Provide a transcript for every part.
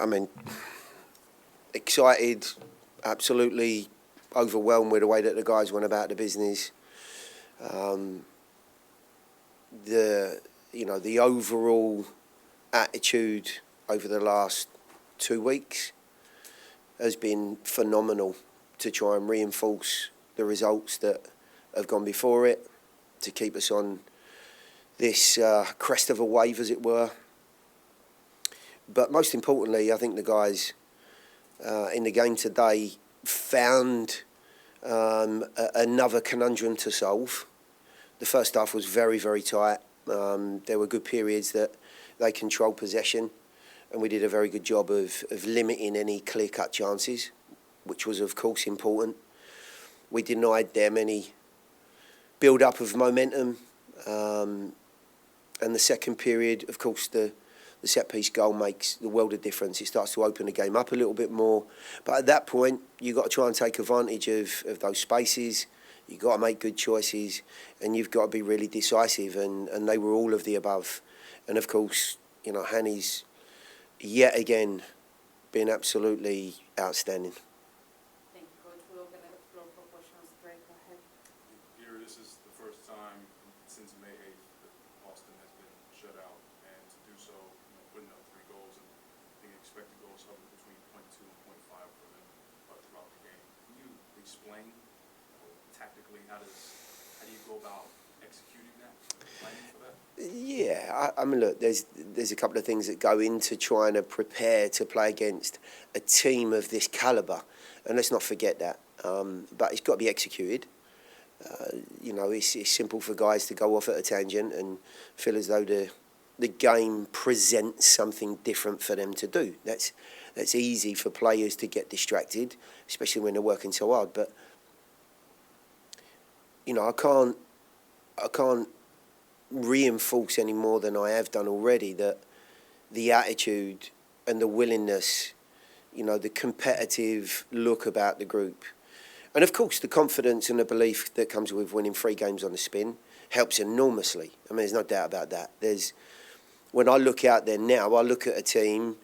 I mean, excited, absolutely overwhelmed with the way that the guys went about the business. The overall attitude over the last 2 weeks has been phenomenal to try and reinforce the results that have gone before it, to keep us on this crest of a wave, as it were. But most importantly, I think the guys in the game today found another conundrum to solve. The first half was very, very tight. There were good periods that they controlled possession, and we did a very good job of limiting any clear-cut chances, which was, of course, important. We denied them any build-up of momentum. And the second period, of course, the set-piece goal makes the world of difference. It starts to open the game up a little bit more. But at that point, you've got to try and take advantage of those spaces. You've got to make good choices, and you've got to be really decisive. And they were all of the above. And, of course, Hany's yet again been absolutely outstanding. Thank you, Coach. We'll open the floor for questions. Greg, go ahead. Here, this is the first time since May 8th that Austin has been shut out, and to do so, putting up 3 goals, and the expected goals hovered between 0.2 and 0.5 for them throughout the game. Can you explain tactically how do you go about executing that, planning for that? Yeah, I mean, look, there's a couple of things that go into trying to prepare to play against a team of this calibre, and let's not forget that. But it's got to be executed. It's simple for guys to go off at a tangent and feel as though the game presents something different for them to do. That's easy for players to get distracted, especially when they're working so hard. But I can't reinforce any more than I have done already that the attitude and the willingness, the competitive look about the group, and of course the confidence and the belief that comes with winning 3 games on the spin helps enormously. I mean, there's no doubt about that. When I look out there now, I look at a team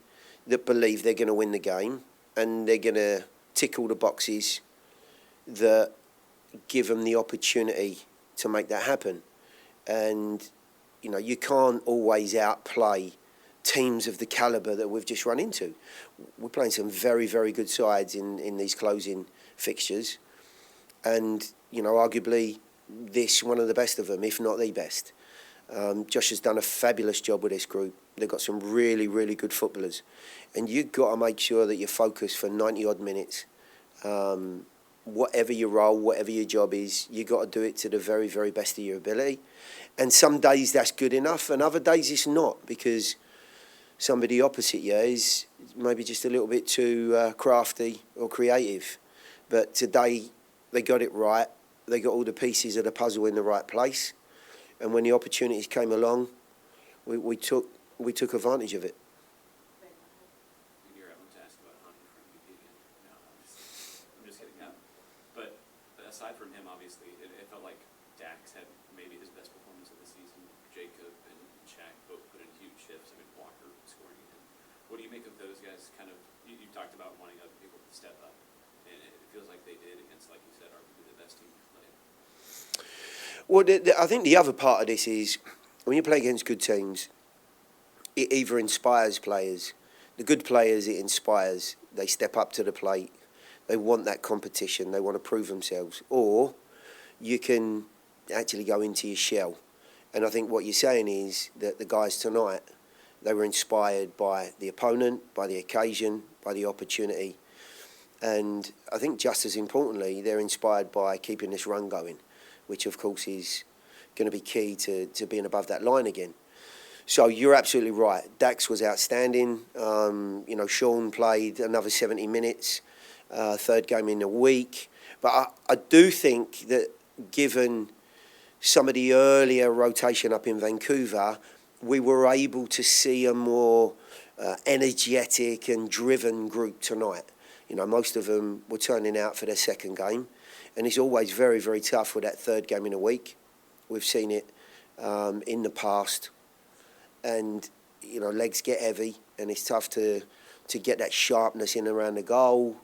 that believe they're going to win the game, and they're going to tick all the boxes that give them the opportunity to make that happen. And, you can't always outplay teams of the calibre that we've just run into. We're playing some very, very good sides in these closing fixtures. And, arguably, this one of the best of them, if not the best. Josh has done a fabulous job with this group. They've got some really, really good footballers. And you've got to make sure that you're focused for 90-odd minutes. Whatever your role, whatever your job is, you've got to do it to the very, very best of your ability. And some days that's good enough, and other days it's not, because somebody opposite you is maybe just a little bit too crafty or creative. But today they got it right. They got all the pieces of the puzzle in the right place. And when the opportunities came along, we took advantage of it. Aside from him, obviously, it felt like Dax had maybe his best performance of the season. Jacob and Shaq both put in huge shifts. I mean, Walker scoring again. What do you make of those guys? Kind of, you talked about wanting other people to step up, and it feels like they did against, like you said, arguably the best team you've played. Well, I think the other part of this is when you play against good teams, it either inspires players. The good players, it inspires. They step up to the plate. They want that competition. They want to prove themselves. Or you can actually go into your shell. And I think what you're saying is that the guys tonight, they were inspired by the opponent, by the occasion, by the opportunity. And I think just as importantly, they're inspired by keeping this run going, which of course is going to be key to being above that line again. So you're absolutely right. Dax was outstanding. Sean played another 70 minutes. 3rd game in a week. But I do think that given some of the earlier rotation up in Vancouver, we were able to see a more energetic and driven group tonight. Most of them were turning out for their 2nd game. And it's always very, very tough with that 3rd game in a week. We've seen it in the past. And, legs get heavy, and it's tough to to get that sharpness in around the goal,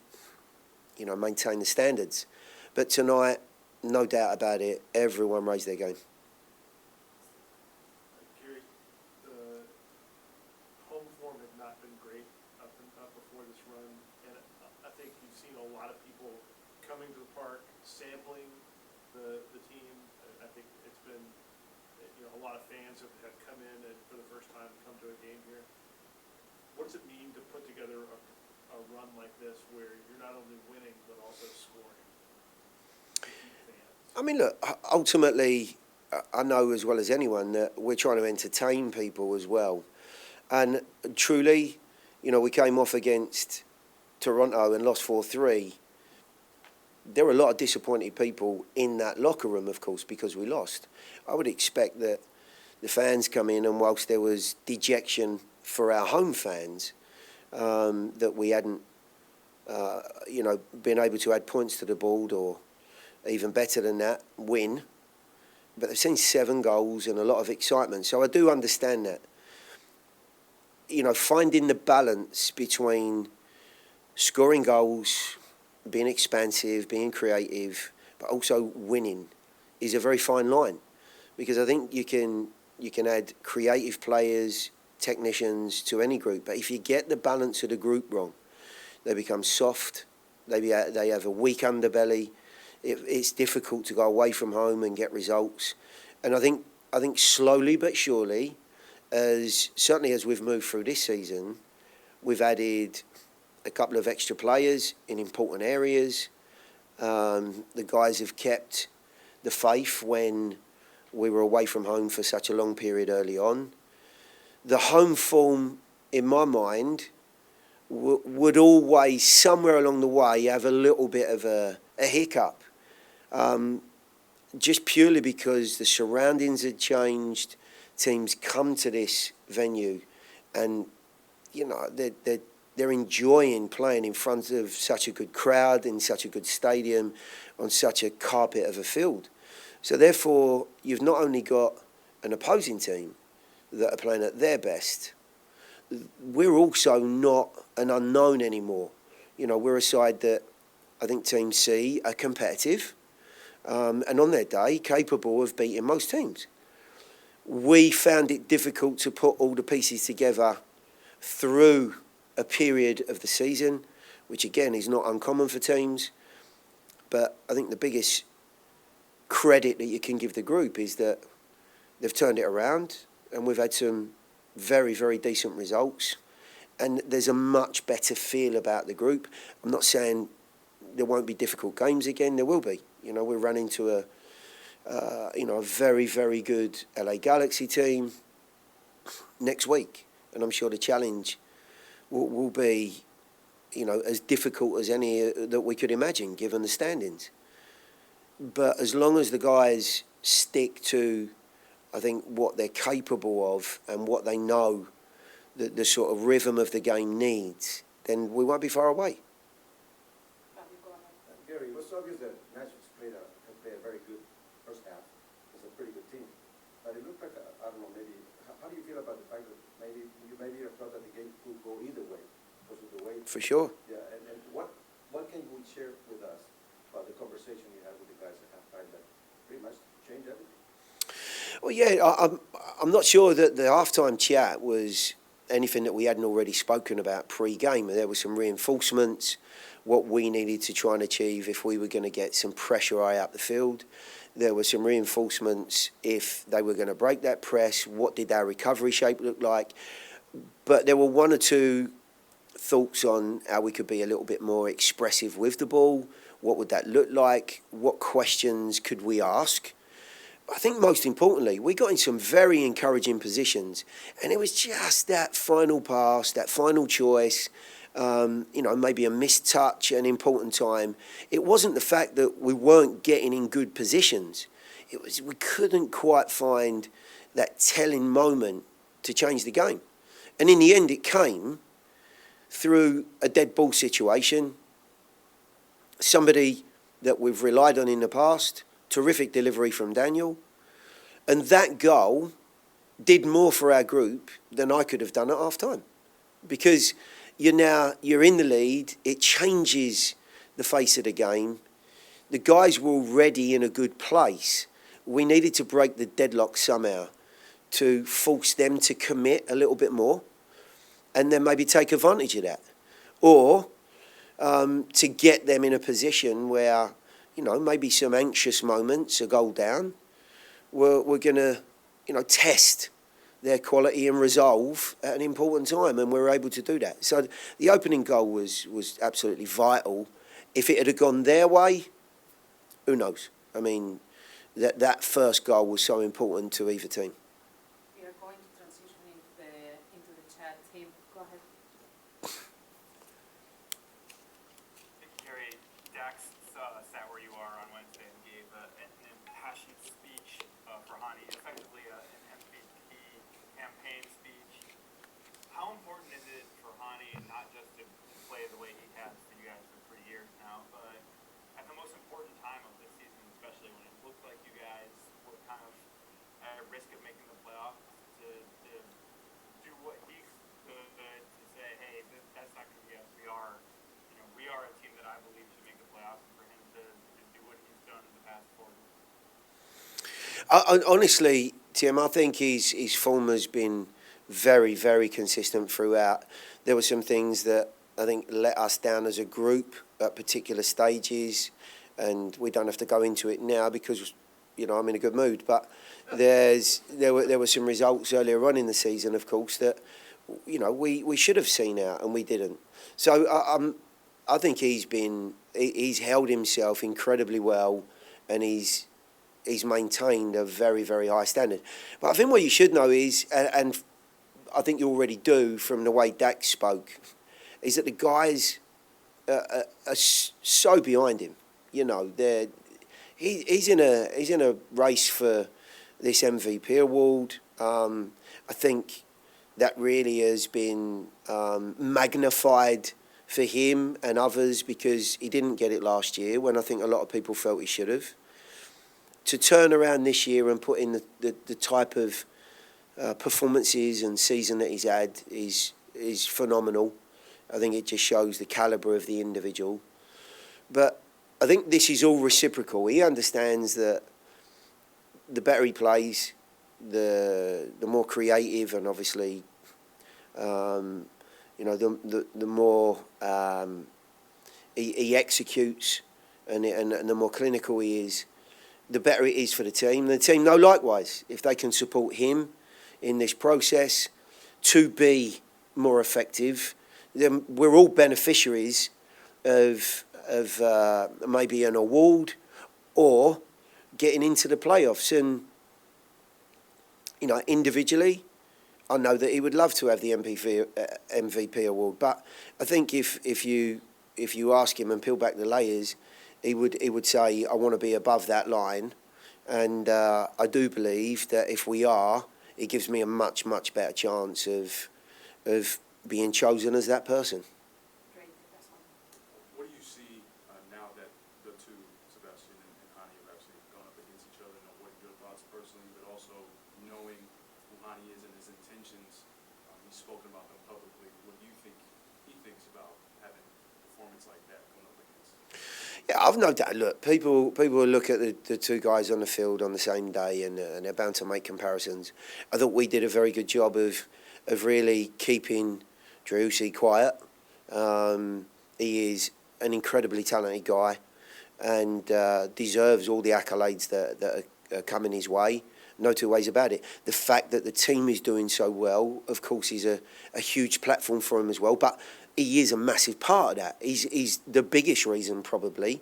maintain the standards. But tonight, no doubt about it, everyone raised their game. Gary, the home form had not been great up before this run, and I think you've seen a lot of people coming to the park, sampling the team. I think it's been, a lot of fans have come in and for the first time come to a game here. What does it mean to put together a run like this where you're not only winning but also scoring? I mean, look, ultimately, I know as well as anyone that we're trying to entertain people as well. And truly, we came off against Toronto and lost 4-3. There were a lot of disappointed people in that locker room, of course, because we lost. I would expect that the fans come in, and whilst there was dejection for our home fans, that we hadn't, been able to add points to the board, or even better than that, win. But they've seen 7 goals and a lot of excitement. So I do understand that. Finding the balance between scoring goals, being expansive, being creative, but also winning is a very fine line. Because I think you can add creative players, technicians to any group. But if you get the balance of the group wrong, they become soft, they have a weak underbelly. It's difficult to go away from home and get results. And I think slowly but surely, certainly as we've moved through this season, we've added a couple of extra players in important areas. The guys have kept the faith when we were away from home for such a long period early on. The home form, in my mind, would always, somewhere along the way, have a little bit of a hiccup. Just purely because the surroundings had changed. Teams come to this venue and, they're enjoying playing in front of such a good crowd, in such a good stadium, on such a carpet of a field. So therefore, you've not only got an opposing team that are playing at their best, we're also not an unknown anymore. We're a side that I think Team C are competitive, and on their day, capable of beating most teams. We found it difficult to put all the pieces together through a period of the season, which again is not uncommon for teams. But I think the biggest credit that you can give the group is that they've turned it around, and we've had some very, very decent results. And there's a much better feel about the group. I'm not saying there won't be difficult games again. There will be. We're running into a very, very good LA Galaxy team next week, and I'm sure the challenge will be, as difficult as any that we could imagine, given the standings. But as long as the guys stick to, I think, what they're capable of and what they know the sort of rhythm of the game needs, then we won't be far away. Gary, it was obvious that Nashville played a very good first half. It's a pretty good team. But it looked like, I don't know, maybe, how do you feel about the fact that maybe you thought that the game could go either way because of the way? For sure. Yeah, and what can you share with us about the conversation you had with the guys at halftime that pretty much changed everything? Well, yeah, I'm not sure that the halftime chat was anything that we hadn't already spoken about pre-game. There were some reinforcements, what we needed to try and achieve if we were going to get some pressure eye up the field. There were some reinforcements if they were going to break that press. What did our recovery shape look like? But there were one or two thoughts on how we could be a little bit more expressive with the ball. What would that look like? What questions could we ask? I think most importantly, we got in some very encouraging positions, and it was just that final pass, that final choice, maybe a missed touch, an important time. It wasn't the fact that we weren't getting in good positions. It was we couldn't quite find that telling moment to change the game. And in the end, it came through a dead ball situation, somebody that we've relied on in the past, terrific delivery from Daniel, and that goal did more for our group than I could have done at half-time. Because, you're in the lead. It changes the face of the game. The guys were already in a good place. We needed to break the deadlock somehow to force them to commit a little bit more and then maybe take advantage of that. Or to get them in a position where, maybe some anxious moments, a goal down, we're going to, test their quality and resolve at an important time, and we were able to do that. So the opening goal was absolutely vital. If it had gone their way, who knows? I mean, that first goal was so important to either team. We are going to transition into the chat team. Go ahead. Gary, Dax sat where you are on Wednesday and gave an impassioned speech for Hany, effectively an MVP campaign speech. How important is it for Hany not just to play the way he has for you guys for 3 years now, but at the most important time of this season, especially when it looked like you guys were kind of at risk of making the playoffs, to do what he could to say, hey, that's not going to be us. We are a team that I believe should make the playoffs, and for him to do what he's done in the past 4 years. Honestly, Tim, I think his form has been very, very consistent throughout. There were some things that I think let us down as a group at particular stages, and we don't have to go into it now because, I'm in a good mood. But there were some results earlier on in the season, of course, that, we should have seen out and we didn't. So I think he's held himself incredibly well, and he's maintained a very, very high standard. But I think what you should know is, and I think you already do from the way Dax spoke, is that the guys are so behind him. He's in a race for this MVP award. I think that really has been magnified for him and others because he didn't get it last year when I think a lot of people felt he should have. To turn around this year and put in the type of performances and season that he's had is phenomenal. I think it just shows the calibre of the individual. But I think this is all reciprocal. He understands that the better he plays, the more creative and obviously, the more he executes and the more clinical he is, the better it is for the team. The team know likewise. If they can support him in this process to be more effective, then we're all beneficiaries of maybe an award or getting into the playoffs. And, individually, I know that he would love to have the MVP award. But I think if you ask him and peel back the layers, he would say, I want to be above that line. And I do believe that if we are, it gives me a much, much better chance of being chosen as that person. Great. That's one. What do you see now that the two, Sebastian and Hany, have actually gone up against each other? What are your thoughts personally, but also knowing who Hany is and his intentions? He's spoken about them publicly. What do you think he thinks about having a performance like that going up against? Yeah, I've no doubt. Look, people will look at the two guys on the field on the same day, and they're bound to make comparisons. I thought we did a very good job of really keeping Driussi quiet. He is an incredibly talented guy and deserves all the accolades that are coming his way. No two ways about it. The fact that the team is doing so well, of course, is a huge platform for him as well. But he is a massive part of that. He's the biggest reason, probably,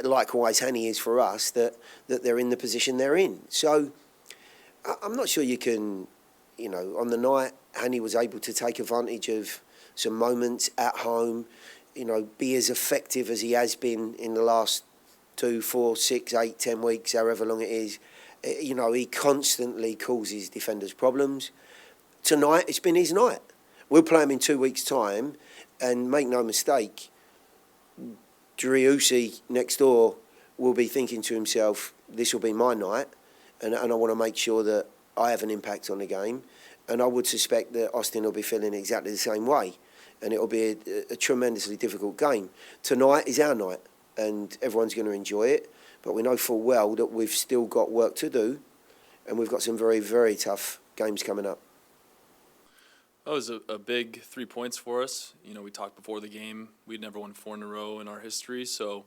likewise Hany is for us, that they're in the position they're in. So I'm not sure you can, on the night, Hany was able to take advantage of some moments at home, be as effective as he has been in the last 2, 4, 6, 8, 10 weeks, however long it is. He constantly causes defenders problems. Tonight, it's been his night. We'll play him in 2 weeks' time, and make no mistake, Driussi next door will be thinking to himself, this will be my night, and I want to make sure that I have an impact on the game. And I would suspect that Austin will be feeling exactly the same way. and it'll be a tremendously difficult game. Tonight is our night, and everyone's going to enjoy it, but we know full well that we've still got work to do, and we've got some very, very tough games coming up. That was a big 3 points for us. You know, we talked before the game. We'd never won 4 in a row in our history, so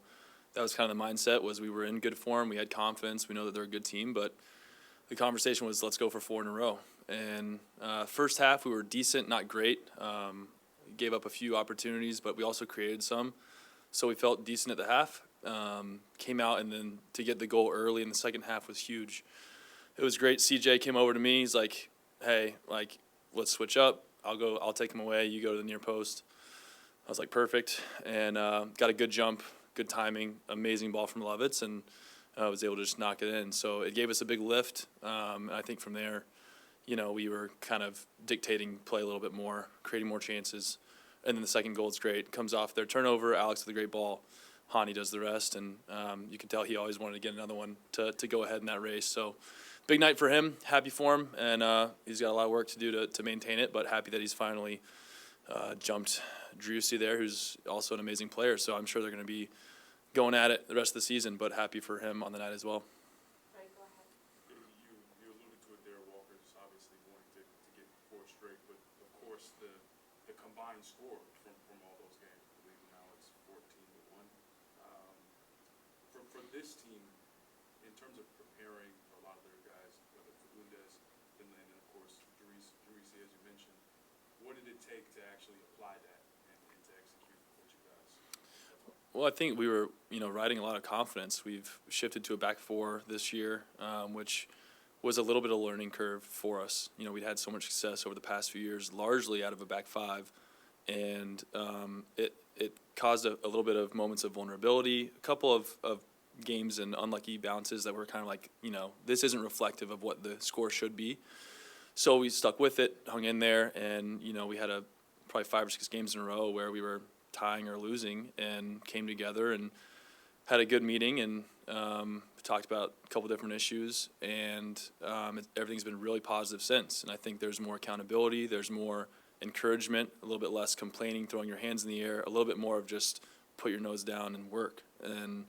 that was kind of the mindset, was we were in good form. We had confidence. We know that they're a good team, but the conversation was, let's go for 4 in a row. And first half, we were decent, not great. Gave up a few opportunities, but we also created some. So we felt decent at the half. Came out, and then to get the goal early in the second half was huge. It was great. CJ came over to me. He's like, hey, like, let's switch up. I'll take him away. You go to the near post. I was like, perfect. And got a good jump, good timing, amazing ball from Lovitz, and I was able to just knock it in. So it gave us a big lift. And I think from there, you know, we were kind of dictating play a little bit more, creating more chances. And then the second goal is great. Comes off their turnover. Alex with a great ball. Hany does the rest. And you can tell he always wanted to get another one to go ahead in that race. So big night for him. Happy for him. And he's got a lot of work to do to maintain it, but happy that he's finally jumped Drusy there, who's also an amazing player. So I'm sure they're going to be going at it the rest of the season, but happy for him on the night as well. Right, go ahead. You alluded to it there, Walker, just obviously wanting to get 4 straight, but of course the combined score from all those games, I believe now it's 14-1. For this team, in terms of preparing for a lot of their guys, whether Fagundes, Finland, and of course Drusy, as you mentioned, what did it take to actually apply that and to execute what you guys? Well, I think we were, riding a lot of confidence. We've shifted to a back 4 this year, which was a little bit of a learning curve for us. You know, we'd had so much success over the past few years, largely out of a back 5, and it caused a little bit of moments of vulnerability, a couple of games and unlucky bounces that were kind of like, this isn't reflective of what the score should be. So we stuck with it, hung in there, and, we had probably 5 or 6 games in a row where we were tying or losing, and came together and had a good meeting and talked about a couple different issues, and everything's been really positive since. And I think there's more accountability, there's more encouragement, a little bit less complaining, throwing your hands in the air, a little bit more of just put your nose down and work. And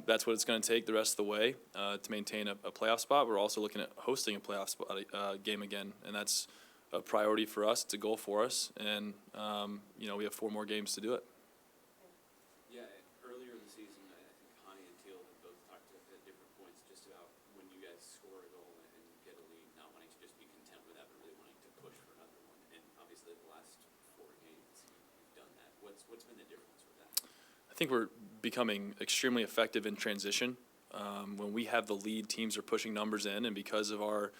that's what it's going to take the rest of the way to maintain a playoff spot. We're also looking at hosting a playoff spot, game again, and that's a priority for us. It's a goal for us, and we have 4 more games to do it. Yeah, earlier in the season, I think Hany and Teal had both talked at different points just about when you guys score a goal and get a lead, not wanting to just be content with that, but really wanting to push for another one. And obviously, the last 4 games, you've done that. What's been the difference with that? I think we're becoming extremely effective in transition. When we have the lead, teams are pushing numbers in, and because of our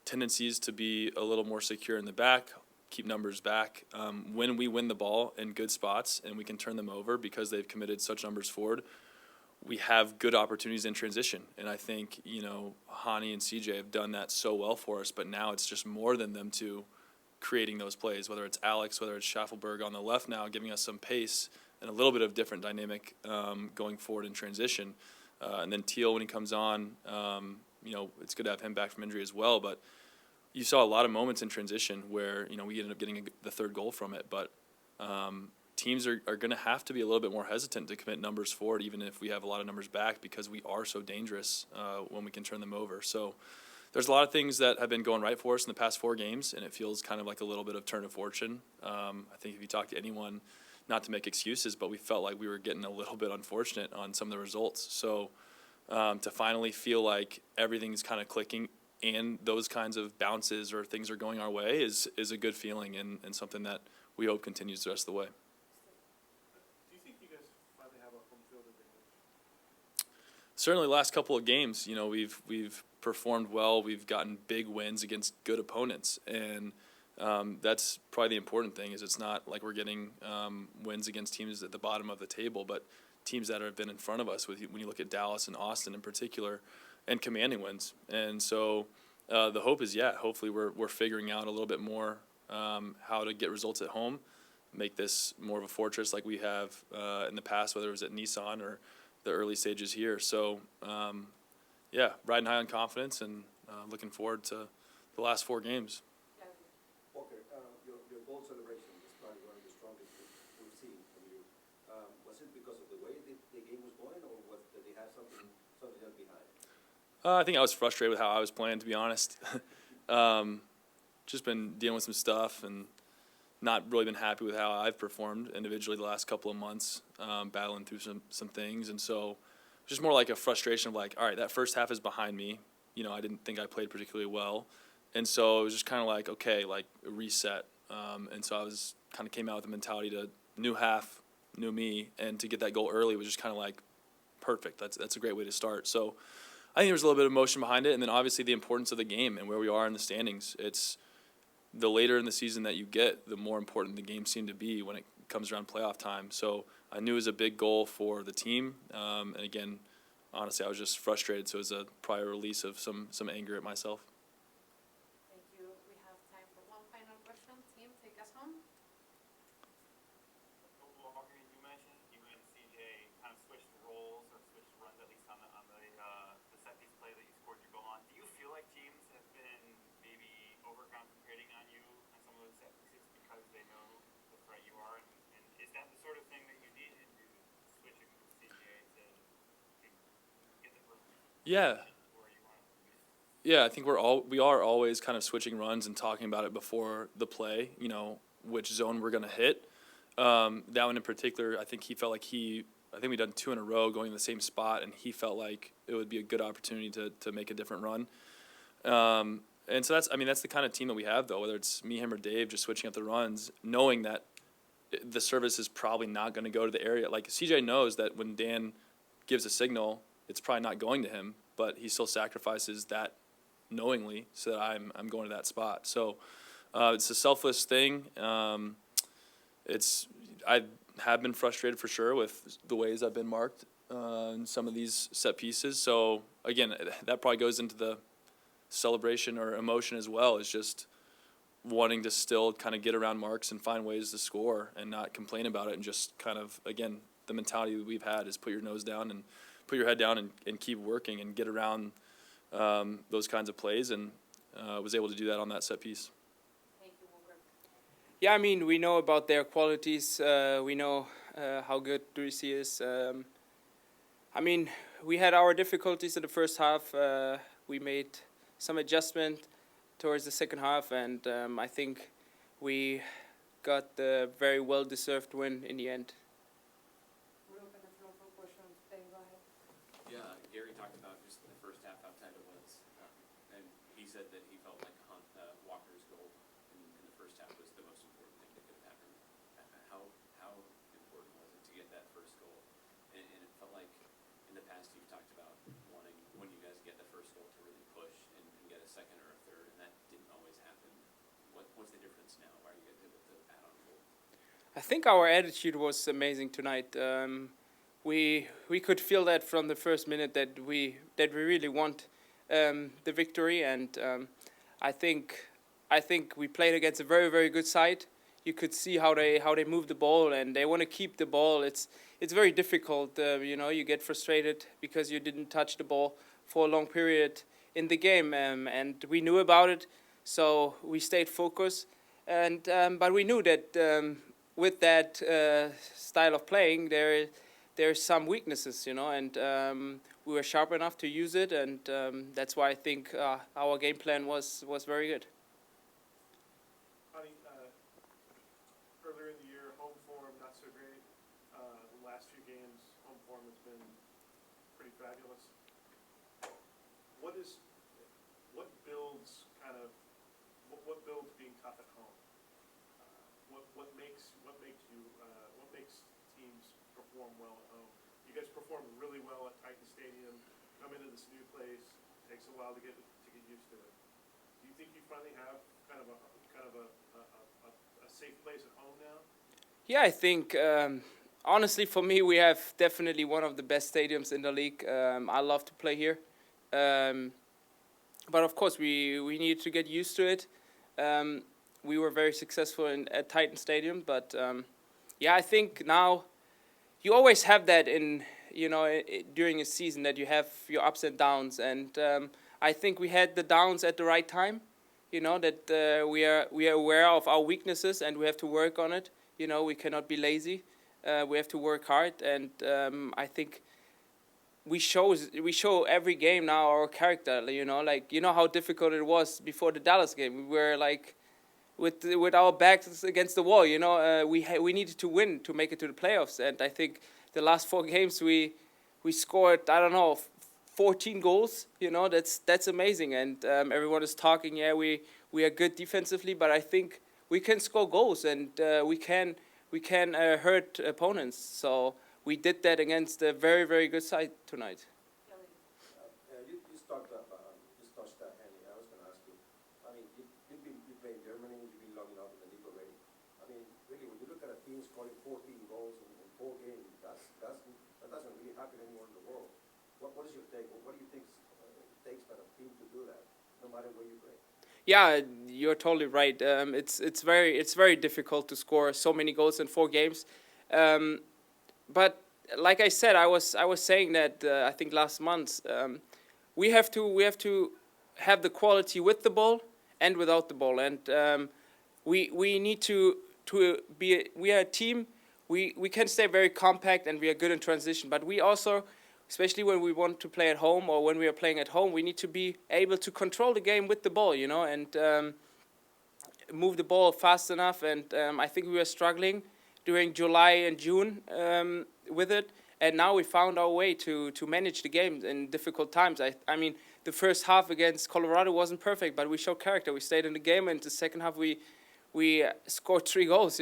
tendencies to be a little more secure in the back, keep numbers back, when we win the ball in good spots and we can turn them over because they've committed such numbers forward, we have good opportunities in transition. And I think, Hany and CJ have done that so well for us, but now it's just more than them two creating those plays, whether it's Alex, whether it's Schaffelberg on the left now, giving us some pace and a little bit of different dynamic going forward in transition. And then Teal, when he comes on, it's good to have him back from injury as well. But you saw a lot of moments in transition where, we ended up getting the 3rd goal from it. But teams are going to have to be a little bit more hesitant to commit numbers forward, even if we have a lot of numbers back, because we are so dangerous when we can turn them over. So there's a lot of things that have been going right for us in the past 4 games, and it feels kind of like a little bit of turn of fortune. I think if you talk to anyone, not to make excuses, but we felt like we were getting a little bit unfortunate on some of the results. So to finally feel like everything's kind of clicking and those kinds of bounces or things are going our way is a good feeling, and something that we hope continues the rest of the way. Do you think you guys finally have a home field advantage? Certainly the last couple of games, we've performed well. We've gotten big wins against good opponents, and that's probably the important thing. Is it's not like we're getting wins against teams at the bottom of the table, but teams that have been in front of us. When you look at Dallas and Austin in particular, and commanding wins. And so the hope is, hopefully we're figuring out a little bit more how to get results at home, make this more of a fortress like we have in the past, whether it was at Nissan or the early stages here. So riding high on confidence, and looking forward to the last 4 games. Walker, your goal celebration is probably one of the game was going, or did they have something else behind? I think I was frustrated with how I was playing, to be honest. Just been dealing with some stuff and not really been happy with how I've performed individually the last couple of months, battling through some things. And so just more like a frustration of like, all right, that first half is behind me. You know, I didn't think I played particularly well. And so it was just kind of like, okay, like a reset. And so I was kind of came out with the mentality to new half, new me, and to get that goal early was just kind of like perfect. That's a great way to start. So I think there was a little bit of emotion behind it, and then obviously the importance of the game and where we are in the standings. It's the later in the season that you get, the more important the games seem to be when it comes around playoff time. So I knew it was a big goal for the team, and again, honestly, I was just frustrated. So it was a prior release of some anger at myself. Thank you. We have time for one final question. Team, take us home. Walker, you mentioned you and CJ kind of switched roles or switched runs at least on the set piece play that you scored your goal on. Do you feel like teams have been maybe over-concentrating on you on some of those set pieces because they know the threat you are? And is that the sort of thing that you needed to switching with CJ to get the first Yeah. where you want to be? Yeah, I think we are always kind of switching runs and talking about it before the play, you know, which zone we're going to hit. That one in particular, I think he felt like I think we've done 2 in a row going in the same spot, and he felt like it would be a good opportunity to make a different run. And so that's the kind of team that we have, though, whether it's me, him, or Dave, just switching up the runs, knowing that the service is probably not going to go to the area. Like CJ knows that when Dan gives a signal, it's probably not going to him, but he still sacrifices that knowingly so that I'm going to that spot. So it's a selfless thing. I have been frustrated for sure with the ways I've been marked in some of these set pieces. So again, that probably goes into the celebration or emotion as well, is just wanting to still kind of get around marks and find ways to score and not complain about it, and just kind of, again, the mentality that we've had is put your nose down and put your head down and keep working and get around those kinds of plays, and was able to do that on that set piece. Thank you, Walker. Yeah, I mean, we know about their qualities. We know how good Durisy is. I mean, we had our difficulties in the first half. We made some adjustment towards the second half, and I think we got the very well-deserved win in the end. We'll open the floor for questions. Ben, go ahead. Yeah, Gary talked about just the first half, how tight it was, and he said that he felt like Walker's goal in the first half was the most important thing that could have happened. How important was it to get that first goal? And it felt like in the past you've talked about wanting, when you guys get the first goal, to really push and get a second or a third, and that didn't always happen. What's the difference now? Why are you guys able to add on goal? I think our attitude was amazing tonight. We could feel that from the first minute that we really want the victory, and I think we played against a very, very good side. You could see how they move the ball, and they want to keep the ball. It's very difficult. You get frustrated because you didn't touch the ball for a long period in the game, and we knew about it, so we stayed focused. And but we knew that with that style of playing, there's some weaknesses, and we were sharp enough to use it, and that's why I think our game plan was very good. Hany, earlier in the year, home form not so great. The last few games, home form has been pretty fabulous. What builds being tough at home? What makes teams perform well at home? You guys performed really well at Titan Stadium. Come into this new place, takes a while to get used to it. Do you think you finally have kind of a safe place at home now? Yeah, I think honestly for me we have definitely one of the best stadiums in the league. I love to play here, but of course we need to get used to it. We were very successful at Titan Stadium, but yeah, I think now you always have that in during a season, that you have your ups and downs, and I think we had the downs at the right time. That we are aware of our weaknesses and we have to work on it. We cannot be lazy. We have to work hard, and I think we show every game now our character. Like how difficult it was before the Dallas game. We were like with our backs against the wall. We needed to win to make it to the playoffs, and I think the last 4 games we scored 14 goals. That's amazing, and everyone is talking. Yeah, we are good defensively, but I think we can score goals, and we can hurt opponents. So we did that against a very, very good side tonight. Kelly. You just touched that, Hany. I was going to ask you. I mean, you play in Germany. You've been long enough in the league already. I mean, really, when you look at a team scoring 14 goals in 4 games, that doesn't really happen anywhere in the world. What is your take? What do you think it takes for a team to do that, no matter where you play? Yeah, you're totally right. It's very difficult to score so many goals in 4 games. But like I said, I was saying that I think last month, we have to have the quality with the ball and without the ball, and we need to be. We are a team. We can stay very compact and we are good in transition, but we also, especially when we want to play at home or when we are playing at home, we need to be able to control the game with the ball, and move the ball fast enough. And I think we were struggling during July and June with it, and now we found our way to manage the game in difficult times. I mean, the first half against Colorado wasn't perfect, but we showed character. We stayed in the game, and the second half we scored 3 goals.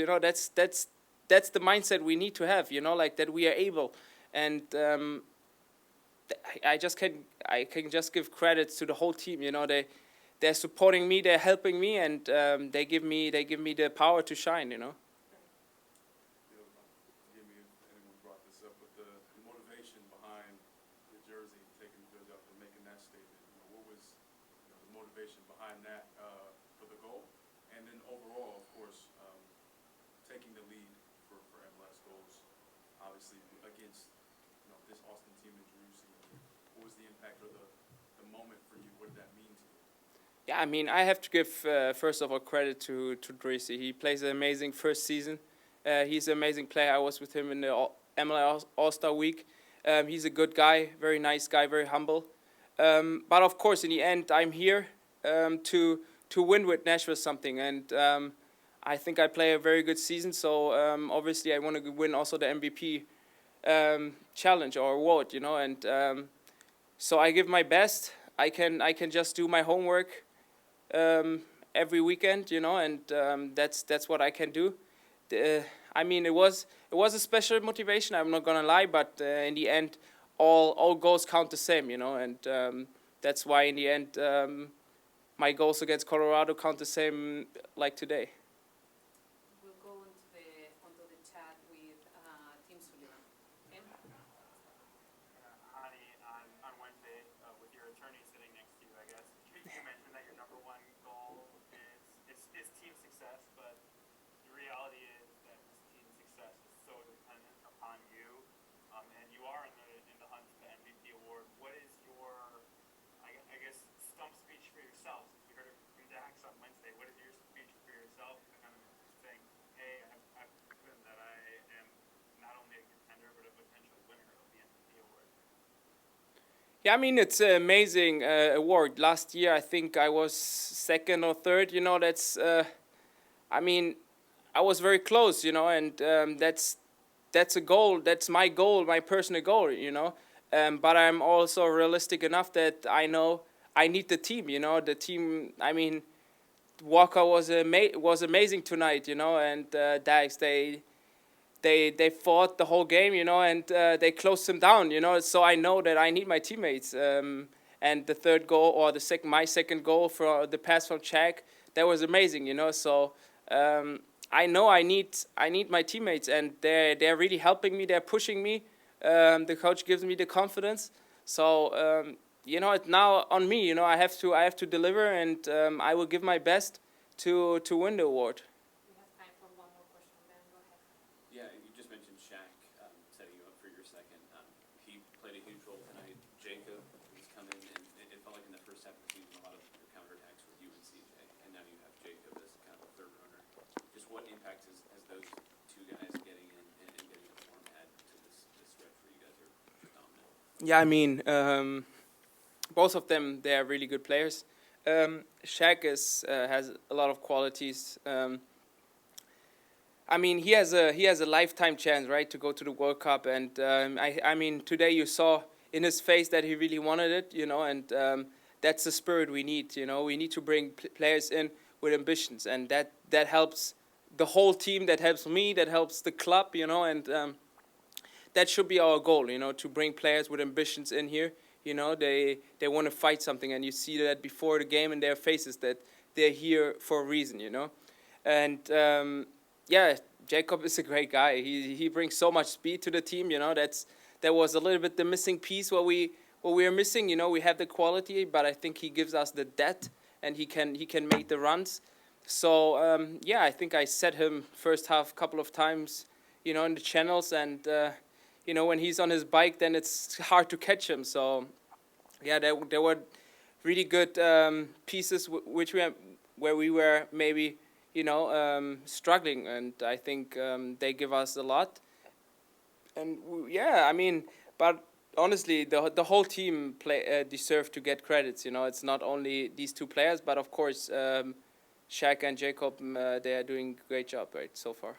That's the mindset we need to have. Like that we are able, and I can just give credits to the whole team. They're supporting me, they're helping me, and they give me the power to shine. Forgive me if anyone brought this up, but the motivation behind the jersey, taking the jersey off and making that statement. What was the motivation behind that for the goal, and then overall, of course, taking the lead for MLS goals, obviously against this Austin team in Jerusalem. What was the impact or the moment for you? What did that mean to you? Yeah, I mean, I have to give first of all credit to Drissi. He plays an amazing first season. He's an amazing player. I was with him in the MLS All-Star Week. He's a good guy, very nice guy, very humble. But of course, in the end, I'm here to win with Nashville something, and I think I play a very good season. So obviously, I want to win also the MVP challenge or award, and so I give my best. I can just do my homework every weekend, and that's what I can do. I mean, it was a special motivation. I'm not gonna lie, but in the end, all goals count the same, and that's why in the end, my goals against Colorado count the same like today. We'll go onto the chat with Tim Sullivan. Tim? Hany, on Wednesday, with your attorney sitting next to you, I guess, you mentioned that your number 1 goal is team success, but the reality is that this team success is so dependent upon you, and you are in the hunt for the MVP award. What is your, I guess, stump speech for yourself? You heard it from Dax on Wednesday. What is your speech for yourself, kind of saying, hey, I've proven that I am not only a contender but a potential winner of the MVP award? Yeah, I mean, it's an amazing award. Last year, I think I was 2nd or 3rd. That's, I mean, I was very close, and that's a goal. That's my goal, my personal goal, But I'm also realistic enough that I know I need the team, The team, I mean, Walker was amazing tonight, and Dax, they fought the whole game, and they closed him down, So I know that I need my teammates. And the 3rd goal or my second goal for the pass from Czech, that was amazing, So I know I need my teammates, and they're really helping me. They're pushing me. The coach gives me the confidence. So it's now on me. I have to deliver, and I will give my best to win the award. We have time for one more question, Ben. Go ahead. Yeah, you just mentioned Shaq setting you up for your second. He played a huge role tonight. Jacob, he's come in, and it felt like in the first half of the season, a lot of your counterattacks with you and CJ, and now you have Jacob as kind of a third runner. Just what impact has those 2 guys getting in and getting the Yeah, I mean, both of them, they are really good players. Shaq has a lot of qualities. I mean, he has a lifetime chance, right, to go to the World Cup, and I mean, today you saw in his face that he really wanted it, you know, and that's the spirit we need. You know, we need to bring players in with ambitions, and that helps the whole team. That helps me. That helps the club, you know, and that should be our goal, you know, to bring players with ambitions in here. You know, they want to fight something, and you see that before the game in their faces that they're here for a reason, you know, and yeah, Jacob is a great guy. He brings so much speed to the team, you know. That was a little bit the missing piece what we are missing, you know. We have the quality, but I think he gives us the depth, and he can make the runs. So yeah, I think I set him first half couple of times, you know, in the channels, and you know, when he's on his bike, then it's hard to catch him. So yeah, there were really good pieces where we were maybe, you know, struggling, and I think they give us a lot. And yeah, I mean, but honestly, the whole team deserve to get credits. You know, it's not only these two players, but of course, Shaq and Jacob, they are doing a great job, right, so far.